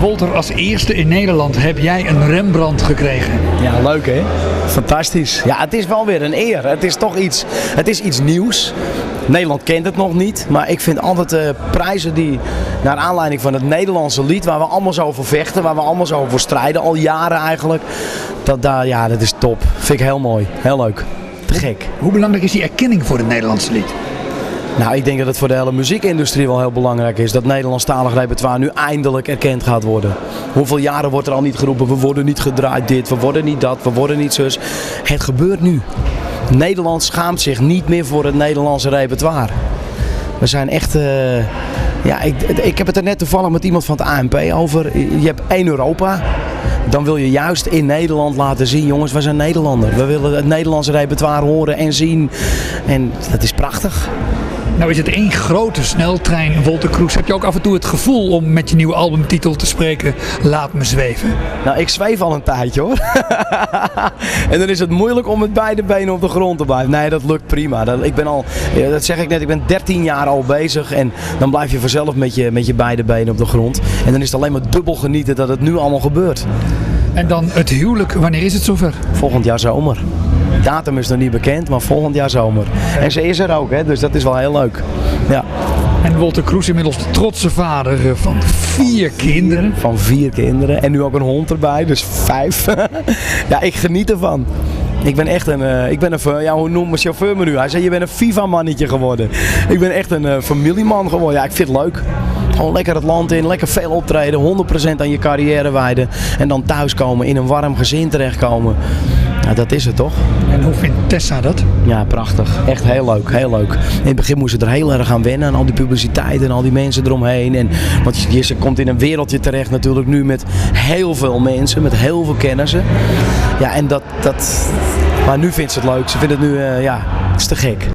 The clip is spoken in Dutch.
Wolter, als eerste in Nederland heb jij een Rembrandt gekregen. Ja, leuk hè? Fantastisch. Ja, het is wel weer een eer. Het is toch iets nieuws. Nederland kent het nog niet, maar ik vind altijd prijzen die naar aanleiding van het Nederlandse lied, waar we allemaal zo voor vechten, waar we allemaal zo voor strijden, al jaren eigenlijk, dat is top. Vind ik heel mooi. Heel leuk. Te gek. Hoe belangrijk is die erkenning voor het Nederlandse lied? Nou, ik denk dat het voor de hele muziekindustrie wel heel belangrijk is dat Nederlandstalig repertoire nu eindelijk erkend gaat worden. Hoeveel jaren wordt er al niet geroepen, we worden niet gedraaid dit, we worden niet dat, we worden niet zus. Het gebeurt nu. Nederland schaamt zich niet meer voor het Nederlandse repertoire. We zijn echt... ik heb het er net toevallig met iemand van het ANP over. Je hebt één Europa. Dan wil je juist in Nederland laten zien, jongens, we zijn Nederlander. We willen het Nederlandse repertoire horen en zien. En dat is prachtig. Nou is het één grote sneltrein, Wolter Kroes. Heb je ook af en toe het gevoel om met je nieuwe albumtitel te spreken, Laat me zweven? Nou, ik zweef al een tijdje hoor. En dan is het moeilijk om met beide benen op de grond te blijven. Nee, dat lukt prima. Dat zeg ik net, ik ben 13 jaar al bezig. En dan blijf je vanzelf met je beide benen op de grond. En dan is het alleen maar dubbel genieten dat het nu allemaal gebeurt. En dan het huwelijk, wanneer is het zover? Volgend jaar zomer. De datum is nog niet bekend, maar volgend jaar zomer. En ze is er ook, hè, dus dat is wel heel leuk. Ja. En Wolter Kroes inmiddels de trotse vader van 4 kinderen. Van 4 kinderen. En nu ook een hond erbij, dus 5. Ja, ik geniet ervan. Ik ben echt hoe noemt mijn chauffeur me nu? Hij zei, je bent een FIFA-mannetje geworden. Ik ben echt een familieman geworden. Ja, ik vind het leuk. Gewoon lekker het land in, lekker veel optreden, 100% aan je carrière wijden. En dan thuiskomen, in een warm gezin terechtkomen. Ja, dat is het toch? En hoe vindt Tessa dat? Ja, prachtig. Echt heel leuk, heel leuk. In het begin moest ze er heel erg aan wennen, aan al die publiciteit en al die mensen eromheen. Want ze komt in een wereldje terecht natuurlijk nu met heel veel mensen, met heel veel kennissen. Ja, en maar nu vindt ze het leuk. Ze vindt het nu, het is te gek.